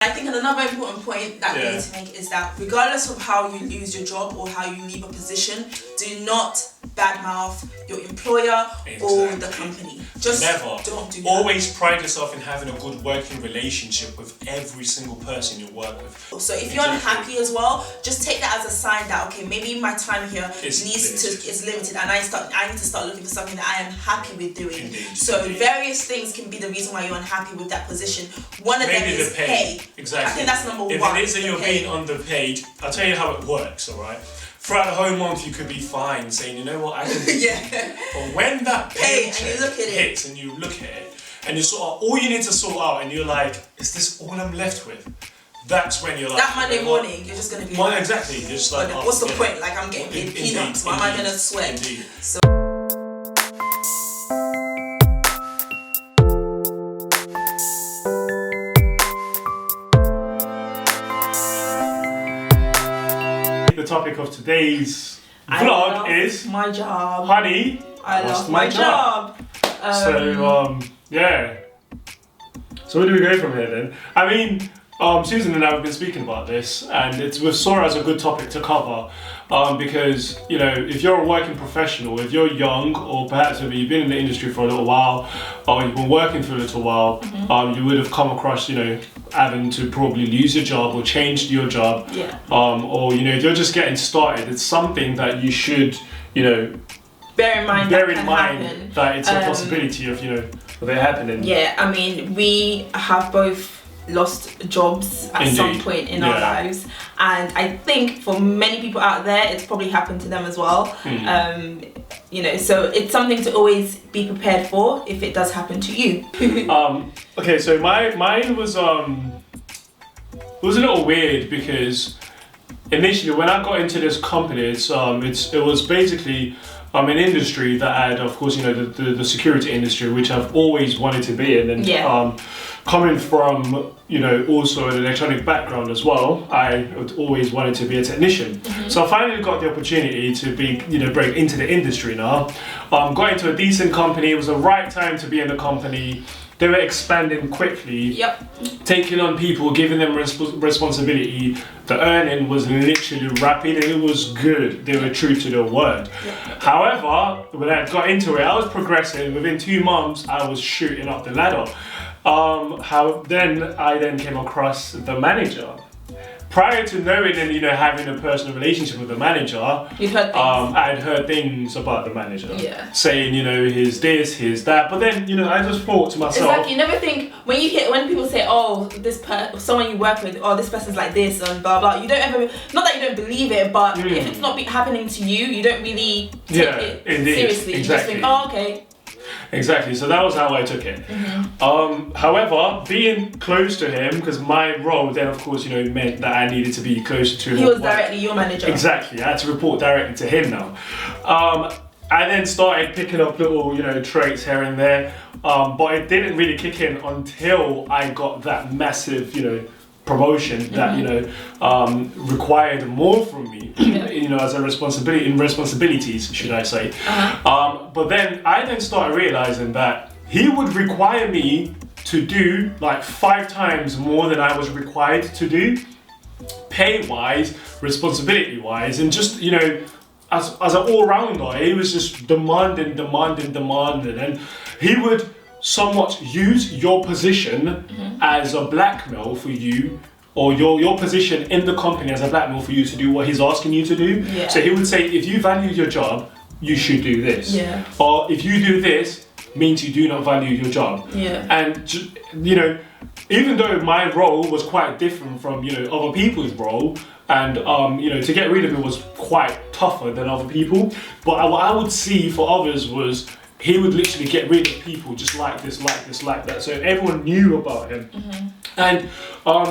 I think another important point that we need to make is that regardless of how you lose your job or how you leave a position, do not badmouth your employer or the company. Just don't do that. Always pride yourself in having a good working relationship with every single person you work with. So if you're unhappy as well, just take that as a sign that, okay, maybe my time here is limited and I need to start looking for something that I am happy with doing. Various things can be the reason why you're unhappy with that position. One of them is pay. Exactly. I think that's number one. If it is that you're being underpaid, I'll tell you how it works, alright? Throughout the whole month you could be fine saying, you know what, I can do But when that paycheck hits and you look at it and you sort of, all you need to sort out and you're like, is this all I'm left with? That's when you're like... That Monday morning, you're just going to be like... Exactly. You're just like... What's the point? Like, I'm getting paid peanuts. Why am I going to sweat? Indeed. So... The topic of today's vlog is my job. Honey, I lost my job. So where do we go from here then? I mean, Susan and I have been speaking about this, and we saw it as a good topic to cover because, you know, if you're a working professional, if you're young, or perhaps if you've been in the industry for a little while, or you've been working for a little while, you would have come across, you know, having to probably lose your job or change your job, or, you know, if you're just getting started, it's something that you should, you know, bear in mind that it's a possibility of, you know, of it happening. Yeah, I mean, we have both lost jobs at some point in our lives, and I think for many people out there it's probably happened to them as well. You know, so it's something to always be prepared for if it does happen to you. Okay, so mine was it was a little weird because initially when I got into this company, it was basically an industry that had, of course, you know, the security industry, which I've always wanted to be in, and coming from, you know, also an electronic background as well, I always wanted to be a technician. So I finally got the opportunity to be, you know, break into the industry now. Got into a decent company. It was the right time to be in the company. They were expanding quickly, taking on people, giving them responsibility. The earning was literally rapid and it was good. They were true to their word. However, when I got into it, I was progressing. Within 2 months, I was shooting up the ladder. I then came across the manager. Prior to knowing and, you know, having a personal relationship with the manager, you'd heard things. I'd heard things about the manager, saying, you know, here's this, here's that. But then, you know, I just thought to myself, it's like you never think when people say, oh, someone you work with, oh, this person's like this and blah blah. You don't ever, not that you don't believe it, but if it's not happening to you, you don't really take it seriously. You just think, oh, okay. Exactly, so that was how I took it. However, being close to him, because my role then, of course, you know, meant that I needed to be closer to him. He was directly your manager. Exactly, I had to report directly to him now. I then started picking up little, you know, traits here and there, but it didn't really kick in until I got that massive, you know, promotion that, you know, required more from me, you know, as a responsibilities, should I say. But then I started realizing that he would require me to do like 5 times more than I was required to do, pay-wise, responsibility-wise, and just, you know, as an all-rounder, he was just demanding, and he would somewhat use your position as a blackmail for you, or your position in the company as a blackmail for you to do what he's asking you to do. So he would say, if you value your job, you should do this. Or if you do this, means you do not value your job. And, you know, even though my role was quite different from, you know, other people's role, and you know, to get rid of it was quite tougher than other people, but what I would see for others was he would literally get rid of people just like this, like that. So everyone knew about him. And,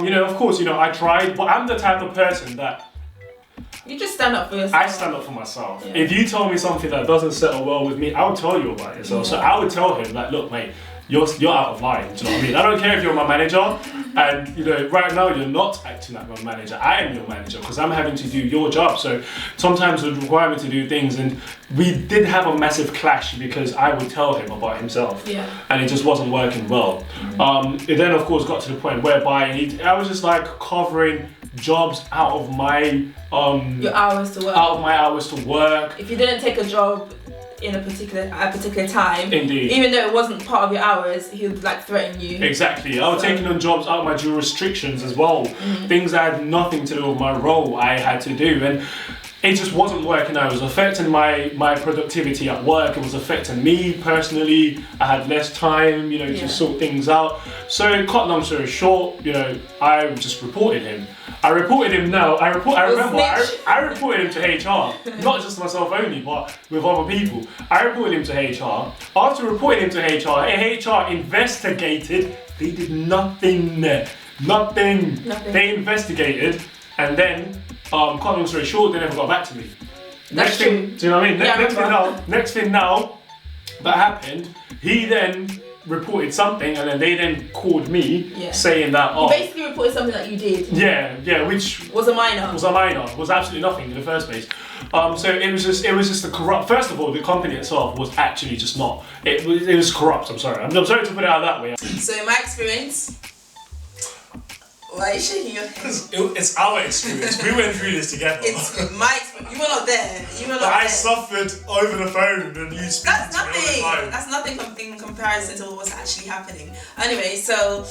you know, of course, you know, I tried, but I'm the type of person that... You just stand up for yourself. I stand up for myself. If you tell me something that doesn't settle well with me, I'll tell you about it. So I would tell him, like, look, mate, you're out of line. Do you know what I mean? I don't care if you're my manager, and you know, right now you're not acting like my manager. I am your manager because I'm having to do your job. So sometimes it would require me to do things, and we did have a massive clash because I would tell him about himself, and it just wasn't working well. It then, of course, got to the point whereby I was just like covering jobs out of my your hours to work. Out of my hours to work. If you didn't take a job in a particular time, indeed, even though it wasn't part of your hours, he would like threaten you. Exactly. I was taking on jobs out of my jurisdictions as well, things that had nothing to do with my role I had to do, and it just wasn't working out. It was affecting my productivity at work. It was affecting me personally. I had less time, you know, to sort things out. So, cut long story short, you know, I just reported him. I reported him now. I reported him to HR, not just myself only, but with other people. I reported him to HR. After reporting him to HR investigated. They did nothing. Nothing. They investigated, and then, cut long story short, they never got back to me. Next thing, do you know what I mean? Next thing now that happened, he then reported something, and then they then called me saying that you basically reported something that you did. Which was a minor. Was absolutely nothing in the first place. So it was just a corrupt. First of all, the company itself was actually just not. It was corrupt. I'm sorry to put it out that way. So in my experience. Why are you shaking your head? It's our experience. We went through this together. It's my experience. You were not there. I suffered over the phone and you speak That's to me all the time. That's nothing in comparison to what's actually happening. Anyway, so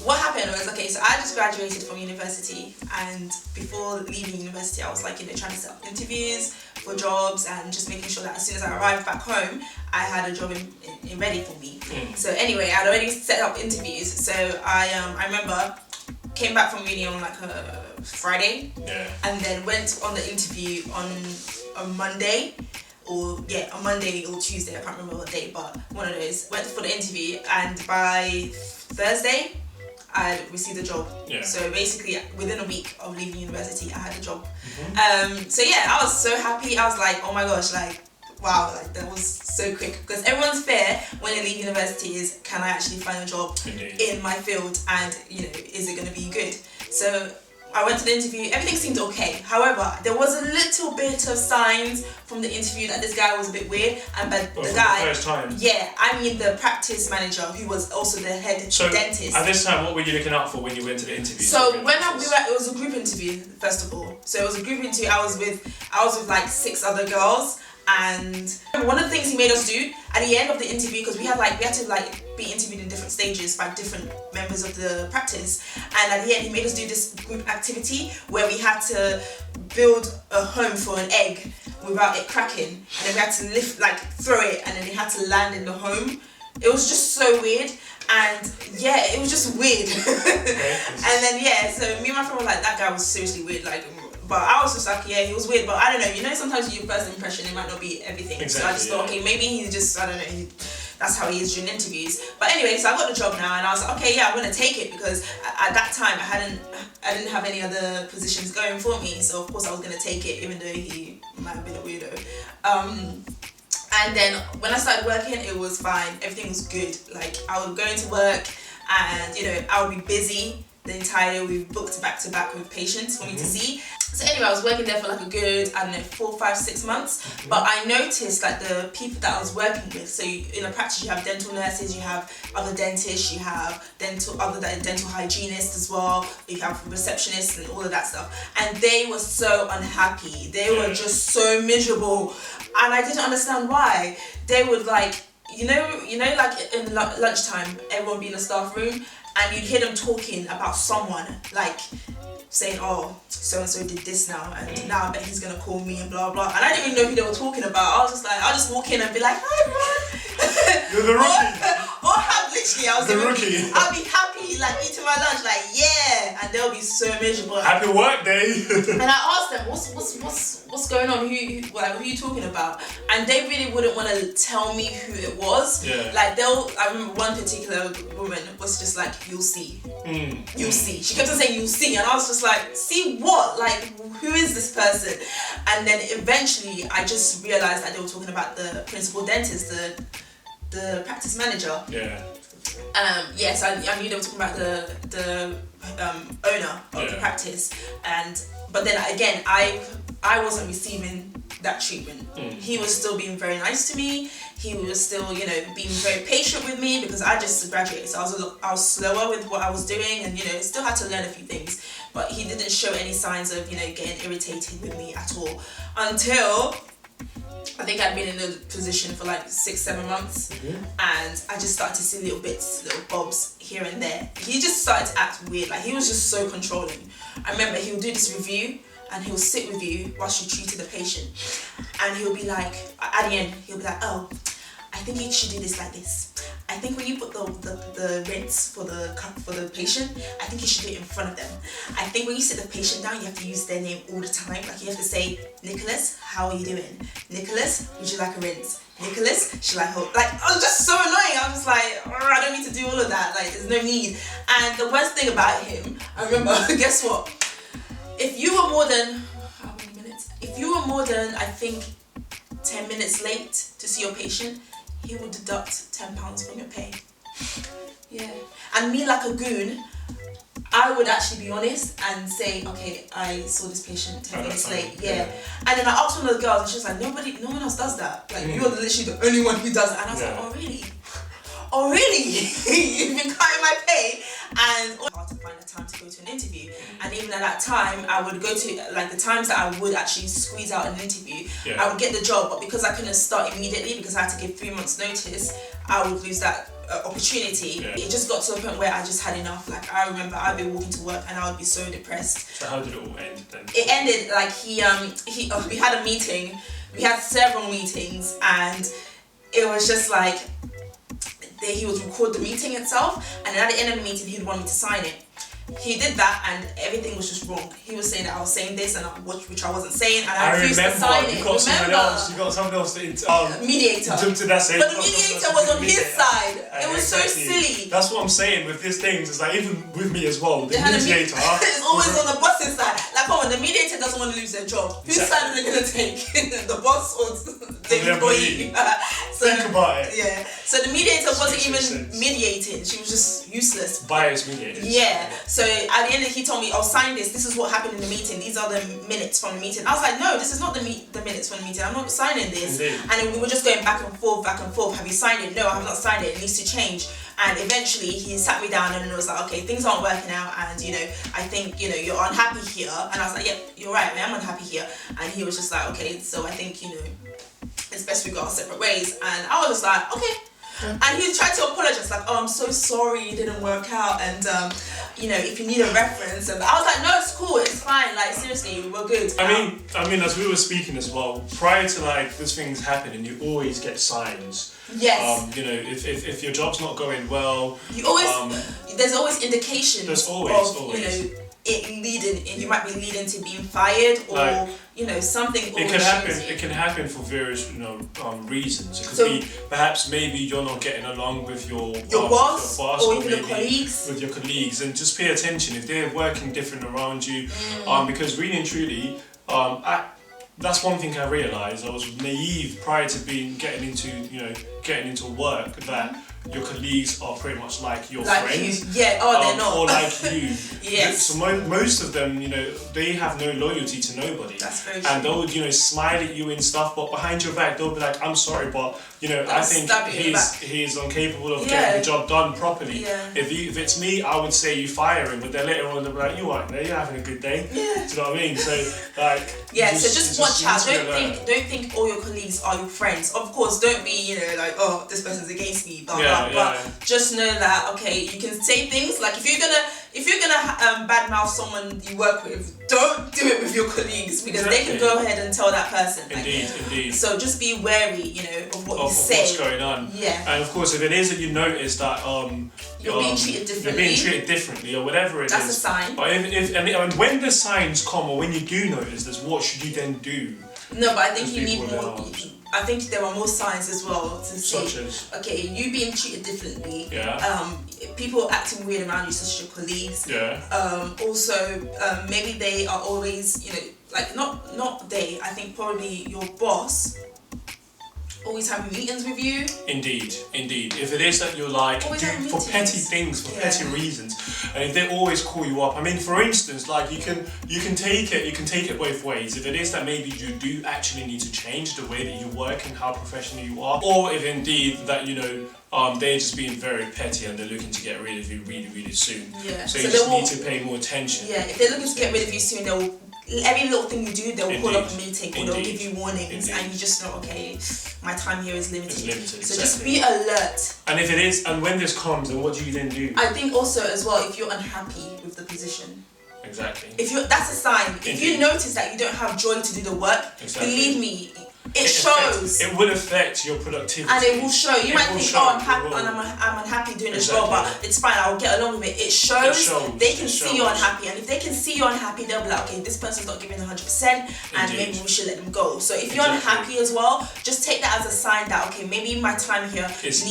what happened was, okay, so I just graduated from university, and before leaving university I was like, you know, trying to set up interviews for jobs and just making sure that as soon as I arrived back home I had a job in ready for me. So anyway, I'd already set up interviews, so I remember came back from uni on like a Friday, and then went on the interview on a Monday or Tuesday, I can't remember what day, but one of those. Went for the interview, and by Thursday I received a job. So basically within a week of leaving university I had a job. So yeah, I was so happy. I was like, oh my gosh, like wow, like that was so quick, because everyone's fear when they leave university is, can I actually find a job in my field, and you know, is it going to be good? So I went to the interview, everything seemed okay. However, there was a little bit of signs from the interview that this guy was a bit weird, and the guy, the first time. I mean the practice manager, who was also the head dentist. At this time, what were you looking out for when you went to the interview? So it was a group interview, first of all. So it was a group interview. I was with like 6 other girls. And one of the things he made us do at the end of the interview, because we had to be interviewed in different stages by different members of the practice, and at the end he made us do this group activity where we had to build a home for an egg without it cracking, and then we had to throw it, and then it had to land in the home. It was just so weird, and it was just weird. And then so me and my friend were like, that guy was seriously weird, like. But I was just like, he was weird, but I don't know, you know, sometimes your first impression, it might not be everything. Exactly, so I just thought, okay, maybe he's just, I don't know, that's how he is during interviews. But anyway, so I got the job now, and I was like, okay, I'm going to take it, because at that time I didn't have any other positions going for me, so of course I was going to take it, even though he might have been a weirdo. And then when I started working, it was fine, everything was good. Like, I would go into work, and you know, I would be busy the entire day. We booked back to back with patients for me to see. So anyway, I was working there for like a good, 4, 5, 6 months. But I noticed like the people that I was working with, so in a practice you have dental nurses, you have other dentists, you have dental hygienists as well, you have receptionists and all of that stuff. And they were so unhappy. They were just so miserable. And I didn't understand why. They would like, you know, like in lunchtime, everyone be in the staff room, and you'd hear them talking about someone, like saying, oh, so-and-so did this now, and now I bet he's gonna call me and blah blah. And I didn't even know who they were talking about. I was just like, I'll just walk in and be like, hi everyone. You're the rookie. or I'll be happy, like eating my lunch, like and they'll be so miserable. Happy work day. And I asked them, what's going on? Who are you talking about? And they really wouldn't want to tell me who it was. Like I remember one particular woman was just like, you'll see. You'll see. She kept on saying, you'll see. And I was just like, see what? Like, who is this person? And then eventually I just realized that they were talking about the principal dentist, the practice manager. Yeah. Yes, I knew they were talking about the owner of the practice, but then again, I wasn't receiving that treatment. He was still being very nice to me. He was still, being very patient with me because I just graduated, so I was slower with what I was doing, and still had to learn a few things. But he didn't show any signs of getting irritated with me at all until I think I'd been in the position for like 6-7 months, and I just started to see little bits, little bobs here and there. He just started to act weird. Like, he was just so controlling. I remember he would do this review, and he'll sit with you whilst you treated the patient, and he'll be like, at the end, he'll be like, oh, I think you should do this like this. I think when you put the rinse for the patient, I think you should do it in front of them. I think when you sit the patient down, you have to use their name all the time. Like, you have to say, Nicholas, how are you doing? Nicholas, would you like a rinse? Nicholas, should I hold? Like, I was just so annoying. I was just like, I don't need to do all of that. Like, there's no need. And the worst thing about him, I remember, guess what? If you were more than, how many minutes? If you were more than, I think, 10 minutes late to see your patient, he would deduct £10 from your pay. Yeah. And me, like a goon, I would actually be honest and say, okay, I saw this patient 10 minutes late. Yeah. And then I asked one of the girls, and she was like, no one else does that. Like, you're literally the only one who does it. And I was like, oh really? Oh really? You've been cutting my pay? And it's hard to find the time to go to an interview. And even at that time, I would go to, like, the times that I would actually squeeze out an interview, I would get the job, but because I couldn't start immediately because I had to give 3 months notice, I would lose that opportunity. It just got to a point where I just had enough. Like, I remember I'd be walking to work and I would be so depressed. So how did it all end then? It ended like we had a meeting. We had several meetings, and it was just like he would record the meeting itself, and then at the end of the meeting he'd want me to sign it. He did that, and everything was just wrong. He was saying that I was saying this and which I wasn't saying, and I refused to sign it. You got someone else to mediator. But the mediator was on his side. It was so silly. That's what I'm saying with these things. It's like, even with me as well, the mediator is always on the boss's side. Like, come on, the mediator doesn't want to lose their job. Whose side are they gonna take? The boss or the employee? So, think about it. Yeah. So the mediator wasn't even mediating. She was just useless. Biased mediator. Yeah. So at the end, he told me, "Oh, sign this. This is what happened in the meeting. These are the minutes from the meeting." I was like, "No, this is not the minutes from the meeting. I'm not signing this." Indeed. And then we were just going back and forth. Have you signed it? No, I have not signed it. It needs to change. And eventually, he sat me down and was like, "Okay, things aren't working out, and I think you're unhappy here." And I was like, "Yep, you're right. I am unhappy here." And he was just like, "Okay, so I think it's best we go our separate ways." And I was just like, "Okay." And he tried to apologize, like, "Oh, I'm so sorry, it didn't work out, and if you need a reference." And I was like, "No, it's cool, it's fine. Like, seriously, we're good." I mean, as we were speaking as well, prior to like these things happening, you always get signs. Yes. If your job's not going well, you always there's always indications. There's always. You might be leading to being fired, or something. It can happen for various reasons. It could be perhaps maybe you're not getting along with your boss or even your colleagues. With your colleagues, and just pay attention if they're working different around you, because really and truly, that's one thing I realised. I was naive prior to getting into work, that your colleagues are pretty much like your friends. They're not. Or like you. Yes. So most of them, they have no loyalty to nobody. That's very true. And they'll, smile at you and stuff, but behind your back, they'll be like, "I'm sorry, but, I think he's incapable of getting the job done properly." Yeah. If it's me, I would say you fire him, but then later on they'll be like, "You aren't there, you're having a good day." Yeah. Do you know what I mean? So, like... Yeah, so just watch out. Don't think all your colleagues are your friends. Of course, don't be, like, "Oh, this person's against me," blah, blah. But just know that, okay, you can say things like, if you're gonna badmouth someone you work with, don't do it with your colleagues, because they can go ahead and tell that person. Indeed. So just be wary, of what you say. What's going on. Yeah. And of course, if it is that you notice that you're being treated differently, or whatever it is. That's a sign. But and when the signs come, or when you do notice this, what should you then do? No, but I think you need more. I think there are more signs as well to say, such as, okay, you being treated differently. Yeah. People acting weird around you, such as your colleagues. Yeah. Also, maybe they are always, like not they. I think probably your boss always having meetings with you. Indeed. If it is that you're like doing for petty things, for petty reasons, and if they always call you up, I mean, for instance, like you can take it both ways. If it is that maybe you do actually need to change the way that you work and how professional you are, or if indeed that they're just being very petty and they're looking to get rid of you really, really soon. Yeah. So you just need to pay more attention. Yeah. If they're looking to get rid of you soon, they'll. Every little thing you do, they'll call up a meeting or they'll give you warnings, and you just know, okay, my time here is limited. So just be alert. And if it is, and when this comes, then what do you then do? I think also as well, if you're unhappy with the position. Exactly. That's a sign. If you notice that you don't have joy to do the work, believe me, it shows. It will affect your productivity. And it will show. You might think, I'm unhappy doing this job, but it's fine, I'll get along with it. It shows. They can see you're unhappy. And if they can see you're unhappy, they'll be like, okay, this person's not giving 100%, and maybe we should let them go. So if you're unhappy as well, just take that as a sign that, okay, maybe my time here is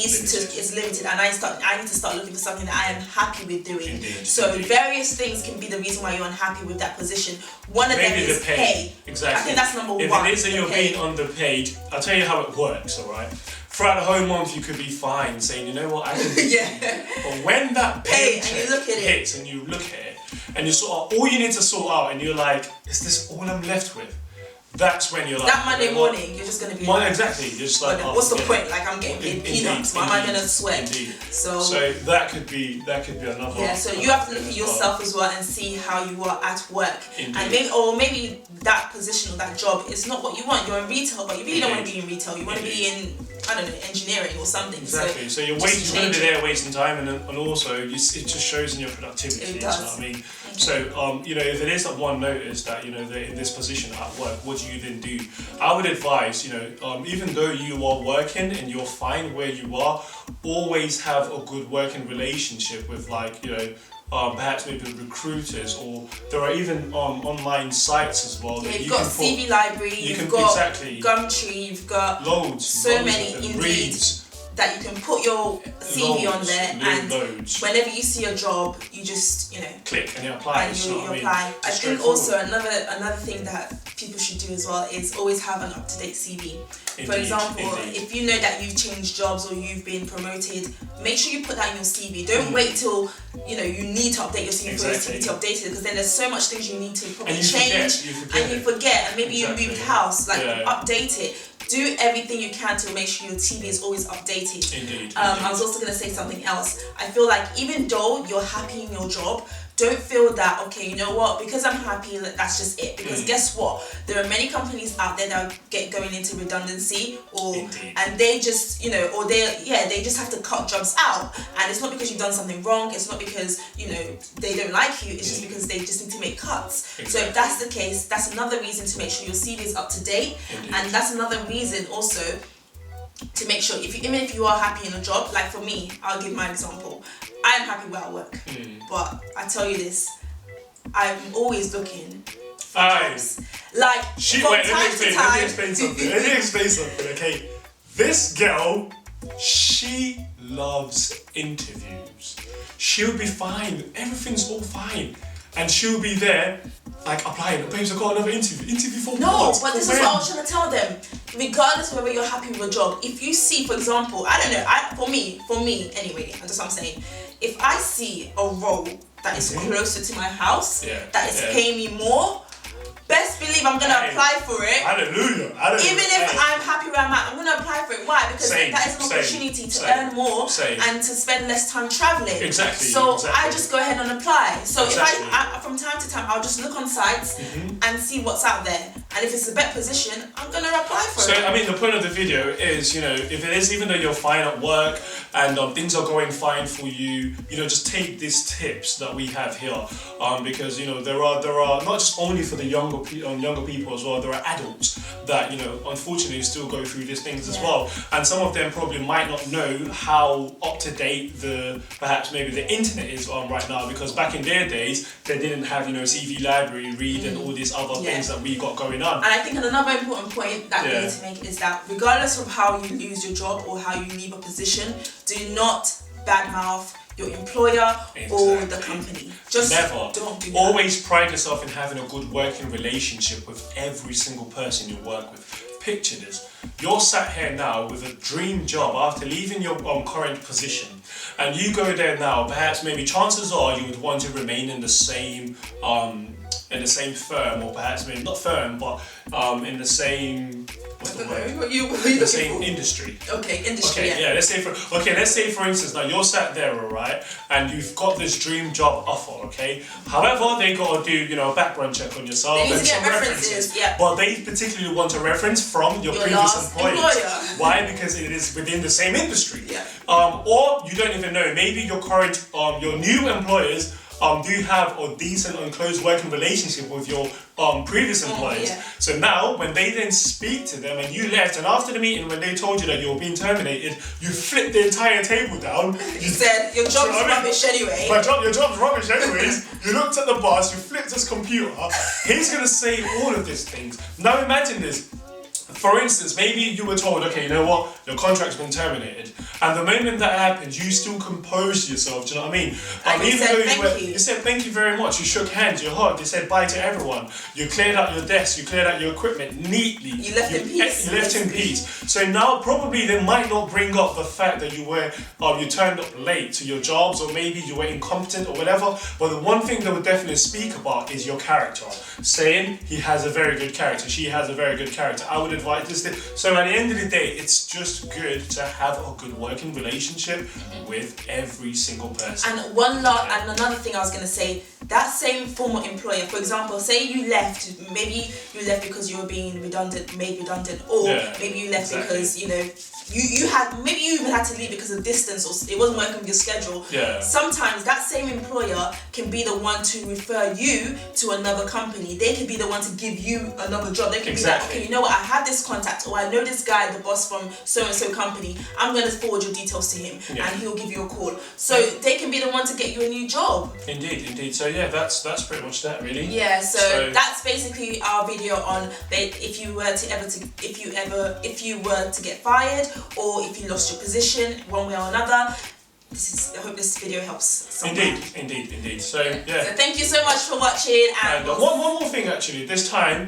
limited, and I need to start looking for something that I am happy with doing. So various things can be the reason why you're unhappy with that position. One of them is pay. Exactly. I think that's number one. If it is that you're being underpaid, I'll tell you how it works, alright? Throughout the whole month you could be fine saying, you know what, I can do But when that paycheck hits and you look at it and you sort of, all you need to sort out and you're like, is this all I'm left with? That's when you're like... That Monday morning, you're just going to be exactly, you're just like... what's the point? Like, I'm getting paid peanuts. Why am I going to sweat? So that could be another... Yeah, so you have to look at yourself as well and see how you are at work. And maybe that position or that job is not what you want. You're in retail, but you really don't want to be in retail. You want to be in, I don't know, engineering or something. Exactly. So you're going to be there wasting time, and also it just shows in your productivity. It does. You know what I mean? So if it is that one notice that they're in this position at work, what do you then do? I would advise, even though you are working and you're fine where you are, always have a good working relationship with perhaps maybe recruiters, or there are even online sites as well. Yeah, you've got CV Library, you've got Gumtree, you've got loads many Indeed that you can put your CV on there, and whenever you see a job, you just click and you apply. And you apply. I think also another thing that people should do as well is always have an up-to-date CV. For example, if you know that you've changed jobs or you've been promoted, make sure you put that in your CV. Don't wait till you need to update your CV for your CV to update it, because then there's so much things you need to probably change, and you forget, and maybe you moved house. Update it. Do everything you can to make sure your TV is always updated. Indeed. I was also going to say something else. I feel like even though you're happy in your job, don't feel that, okay, you know what, because I'm happy, that's just it. Because guess what? There are many companies out there that going into redundancy, and they just, they just have to cut jobs out. And it's not because you've done something wrong. It's not because, they don't like you. It's just because they just need to make cuts. Exactly. So if that's the case, that's another reason to make sure your CV is up to date. And that's another reason also to make sure, even if you are happy in a job, like for me, I'll give my example. I am happy where I work, but I tell you this, I'm always looking for jobs. Like, let me explain something, okay? This girl, she loves interviews. She'll be fine, everything's all fine. And she'll be there, applying. Babes, I've got another interview. Interview for what? No, but this is what I was trying to tell them. Regardless of whether you're happy with a job, if you see, for example, I don't know, for me anyway, that's what I'm saying. If I see a role that is closer to my house, that is paying me more, best believe I'm going to apply for it. Hallelujah. Even if I'm happy where I'm at, I'm going to apply for it. Why? Because that is an opportunity to earn more and to spend less time traveling. Exactly. So I just go ahead and apply. So if I from time to time, I'll just look on sites and see what's out there. And if it's a better position, I'm going to apply for it. So, I mean, the point of the video is, if it is, even though you're fine at work and things are going fine for you, just take these tips that we have here. Because, there are not just only for the younger people as well, there are adults that, unfortunately still go through these things as well. And some of them probably might not know how up to date perhaps maybe the internet is right now, because back in their days, they didn't have, CV Library, Read and all these other things that we got going on. And I think another important point that we need to make is that regardless of how you lose your job or how you leave a position, do not badmouth your employer or the company. Just never. Don't do that. Always pride yourself in having a good working relationship with every single person you work with. Picture this. You're sat here now with a dream job after leaving your current position, and you go there now. Perhaps maybe chances are you would want to remain in the same firm, or perhaps maybe not firm, but in the same. What's the word? The same industry. Okay, industry. Okay, yeah. Let's say for instance, now you're sat there, alright, and you've got this dream job offer. Okay. However, they got to do a background check on yourself They need and to get some references. Yeah. But they particularly want a reference from your previous last employer. Why? Because it is within the same industry. Yeah. Or you don't even know. Maybe your current, your new employers do have a decent and close working relationship with your previous employers. Yeah. So now, when they then speak to them and you left, and after the meeting when they told you that you were being terminated, you flipped the entire table down. You said your job's rubbish anyway. Your job's rubbish anyways. You looked at the boss, you flipped his computer. He's gonna say all of these things. Now imagine this. For instance, maybe you were told, okay, you know what, your contract's been terminated, and the moment that happens, you still composed yourself. Do you know what I mean? And you said thank you. You said thank you very much. You shook hands, you hugged, you said bye to everyone. You cleared out your desk, you cleared out your equipment neatly. You left in peace. You left in peace. So now probably they might not bring up the fact that you were, you turned up late to your jobs, or maybe you were incompetent or whatever. But the one thing they would definitely speak about is your character, saying he has a very good character, she has a very good character. I would advise this. So at the end of the day, it's just good to have a good working relationship with every single person. And another thing I was gonna say, that same former employer, for example, say you left, maybe you left because you were being made redundant, or maybe you left because you even had to leave because of distance, or it wasn't working with your schedule. Yeah. Sometimes that same employer can be the one to refer you to another company. They could be the one to give you another job. They could be like, okay, you know what, I have this contact, or I know this guy, the boss from so and so company. I'm going to forward your details to him, and he'll give you a call. So they can be the one to get you a new job. Indeed. So yeah, that's pretty much that, really. Yeah. So that's basically our video on if you were to get fired, or if you lost your position one way or another. I hope this video helps someone. Indeed. So yeah. So thank you so much for watching. And one more thing, actually. This time,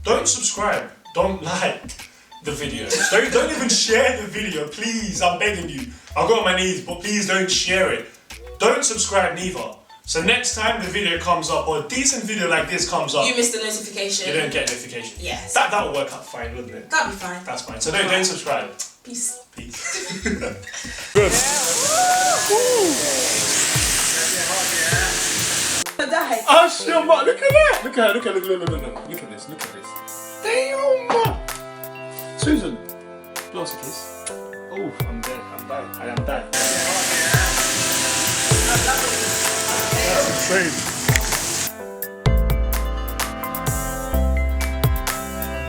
don't subscribe. Don't like the videos. Don't even share the video, please. I'm begging you. I'll go on my knees, but please don't share it. Don't subscribe neither. So next time the video comes up, or a decent video like this comes up, you missed the notification. You don't get notification. Yes. That'll work out fine, wouldn't it? That'll be fine. That's fine. So don't subscribe. Peace. Good. Oh shit, man, look at that! Look at this. Damn! Susan, blow us a kiss. Oh, I'm dead. I am dead. That's insane.